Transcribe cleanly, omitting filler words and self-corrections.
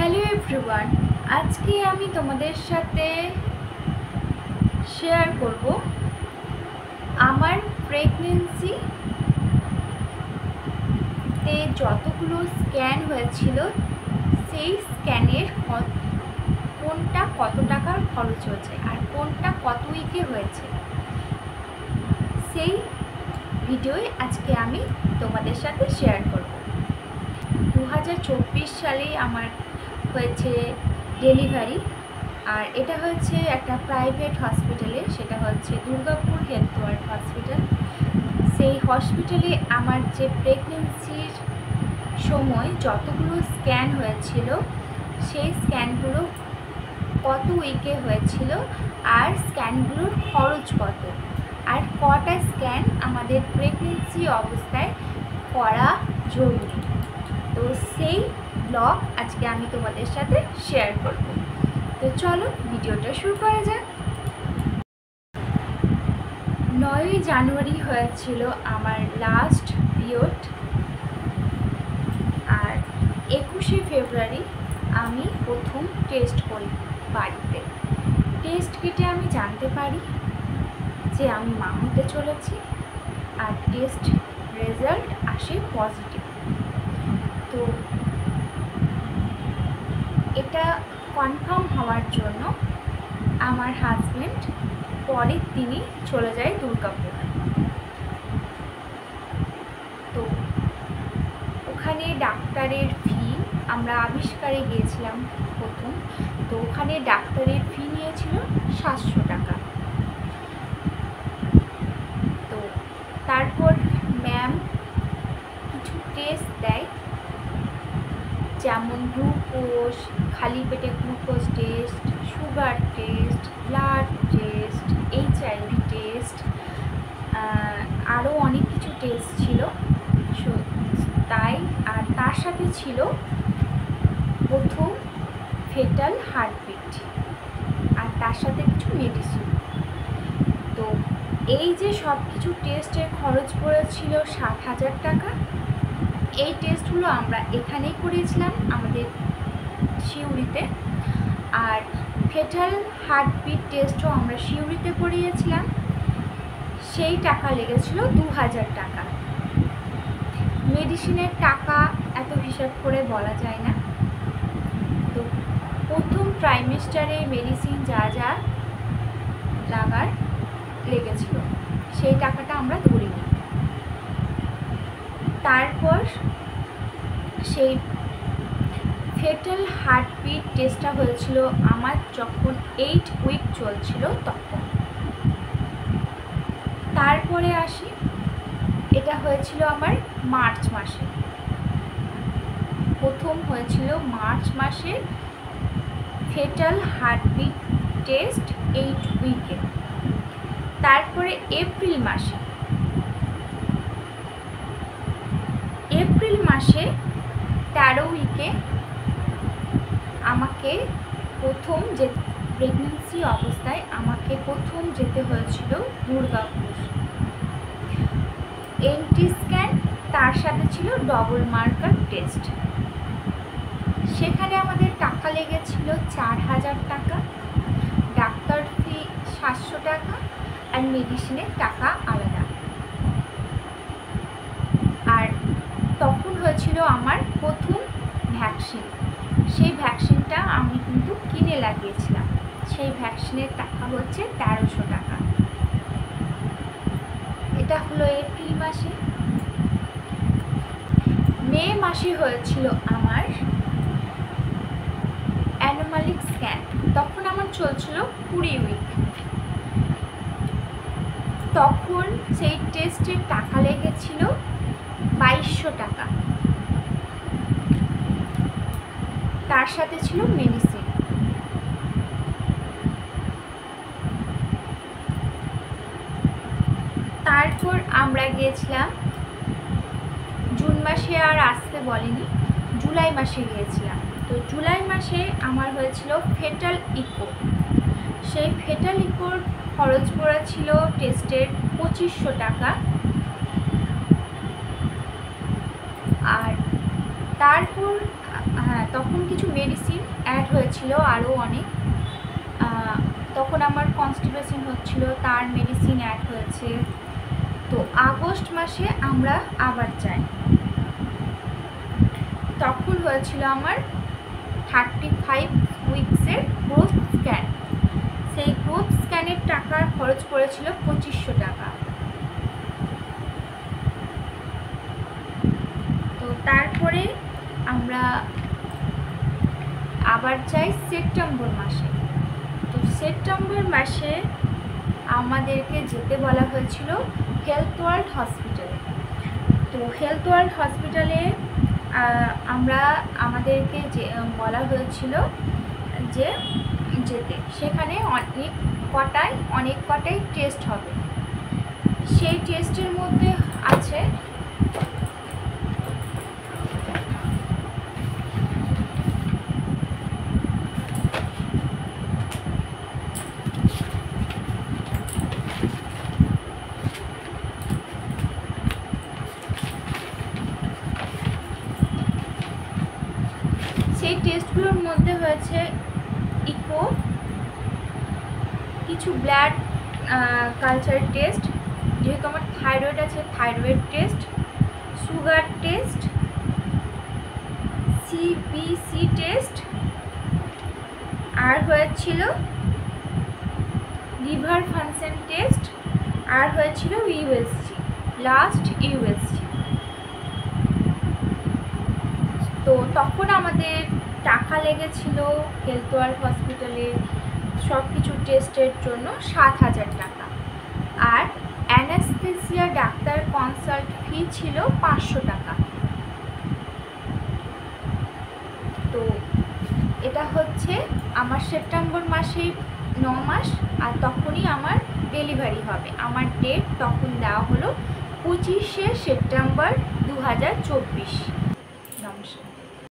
Hello everyone, আজকে আমি তোমাদের সাথে শেয়ার করব আমার প্রেগনেন্সিতে যতগুলো স্ক্যান হয়েছিল সেই স্ক্যানের কোনটা কত টাকার খরচ হয়েছে আর কোনটা কত উইকে হয়েছে সেই ভিডিওই আজকে আমি তোমাদের সাথে শেয়ার করব। 2024 সালেই আমার হয়েছে ডেলিভারি, আর এটা হচ্ছে একটা প্রাইভেট হসপিটালে, সেটা হচ্ছে দুর্গাপুর হেলথ ওয়ার্ল্ড হসপিটাল। সেই হসপিটালে আমার যে প্রেগনেন্সির সময় যতগুলো স্ক্যান হয়েছিল সেই স্ক্যানগুলো কত উইকে হয়েছিল আর স্ক্যানগুলোর খরচ কত আর কটা স্ক্যান আমাদের প্রেগনেন্সি অবস্থায় করা জরুরি, তো সেই ব্লগ আজকে আমি তোমাদের সাথে শেয়ার করব। তো চলো ভিডিওটা শুরু করা যাক। 9ই জানুয়ারি হয়েছিল আমার লাস্ট পিরিয়ড, আর 21শে ফেব্রুয়ারি আমি প্রথম টেস্ট করি বাড়িতে। টেস্ট কিটে আমি জানতে পারি যে আমি মা হতে চলেছি, আর টেস্ট রেজাল্ট আসে পজিটিভ। তো এটা কনফার্ম হওয়ার জন্য আমার হাজব্যান্ড পরের দিনই চলে যায় দুর্গাপুর। তো ওখানে ডাক্তারের ফি, আমরা আবিষ্কারে গিয়েছিলাম প্রথম, তো ওখানে ডাক্তারের ফি নিয়েছিল 700 টাকা। তো তারপর ম্যাম কিছু টেস্ট দেয়, যেমন গ্লুকোজ, খালি পেটে glucose test, sugar test, blood test, HIV test, আরও অনেক কিছু টেস্ট ছিল তাই। আর তার সাথে ছিল প্রথম ফেটাল হার্টবিট, আর তার সাথে কিছু মেডিসিন। তো এই যে সব কিছু টেস্টের খরচ পড়েছিল 60,000 টাকা। এই টেস্টগুলো আমরা এখানেই করিয়েছিলাম আমাদের সিউড়িতে, আর ফেটাল হার্টবিট টেস্টও আমরা সিউড়িতে করিয়েছিলাম, সেই টাকা লেগেছিল 2000 টাকা। মেডিসিনের টাকা এত হিসাব করে বলা যায় না। তো প্রথম ট্রাইমেস্টারে মেডিসিন যা যা লাগার লেগেছিল সেই টাকাটা আমরা ধরিনি। তারপর সেই ফেটাল হার্টবিট টেস্টটা হয়েছিল আমার যখন 8 উইক চলছিল তখন। তারপরে আসি, এটা হয়েছিল আমার মার্চ মাসে, প্রথম হয়েছিল মার্চ মাসে ফেটাল হার্টবিট টেস্ট 8 উইকে। তারপরে এপ্রিল মাসে 13 উইকে আমাকে প্রথম যে প্রেগনেন্সি অবস্থায় আমাকে প্রথম যেতে হয়েছিল দুর্গাপুর। এনটি স্ক্যান, তার সাথে ছিল ডবল মার্কার টেস্ট। সেখানে আমাদের টাকা লেগেছিল 4000 টাকা, ডাক্তার ফি 700 টাকা, আর মেডিসিনের টাকা আলাদা। আর তখন হয়েছিল আমার প্রথম ভ্যাকসিন, সেই ভ্যাকসিনটা আমি কিন্তু কিনে লাগিয়েছিলাম, সেই ভ্যাকসিনের টাকা হচ্ছে 1300 টাকা। এটা হলো এপ্রিল মাসে। মে মাসে হয়েছিল আমার অ্যানোমালিক স্ক্যান, তখন আমার চলছিল 20 উইক। তখন সেই টেস্টের টাকা লেগেছিল 2200 টাকা, তার সাথে ছিল মেডিসিন। তারপর আমরা গিয়েছিলাম জুন মাসে, আর আসতে বলেনি, জুলাই মাসে গিয়েছিলাম। তো জুলাই মাসে আমার হয়েছিল ফেটাল ইকো। সেই ফেটাল ইকোর খরচ পড়েছিল টেস্টের 2500 টাকা। আর তারপর তখন কিছু মেডিসিন অ্যাড হয়েছিল, আরও অনেক। তখন আমার কনস্টিপেশন হচ্ছিল, তার মেডিসিন অ্যাড হয়েছে। তো আগস্ট মাসে আমরা আবার যাই, তখন হয়েছিল আমার 35 উইক্সের গ্রোথ স্ক্যান। সেই গ্রোথ স্ক্যানের টাকার খরচ পড়েছিল 2500 টাকা। তো তারপরে আমরা আবার যাই সেপ্টেম্বর মাসে। তো সেপ্টেম্বর মাসে আমাদেরকে যেতে বলা হয়েছিল হেলথ ওয়ার্ল্ড হসপিটালে। তো হেলথ ওয়ার্ল্ড হসপিটালে আমাদেরকে বলা হয়েছিল যে যেতে, সেখানে অনেক কটাই টেস্ট হবে। সেই টেস্টের মধ্যে আছে সেই টেস্টগুলোর মধ্যে হয়েছে ইকো, কিছু ব্লাড কালচার টেস্ট, যেহেতু আমার থাইরয়েড আছে thyroid test, sugar test, CBC test, আর হয়েছিল লিভার ফাংশন টেস্ট, আর হয়েছিল ইউএসজি, লাস্ট ইউএসজি। তো তখন আমাদের টাকা লেগেছিল হেলথ ওয়ার্ল্ড হসপিটালে সব কিছু টেস্টের জন্য 7000 টাকা, আর অ্যানাস্থেসিয়া ডাক্তার কনসাল্ট ফি ছিল 500 টাকা। তো এটা হচ্ছে আমার সেপ্টেম্বর মাসেই 9 মাস, আর তখনই আমার ডেলিভারি হবে। আমার ডেট তখন দেওয়া হলো 25শে সেপ্টেম্বর 2024।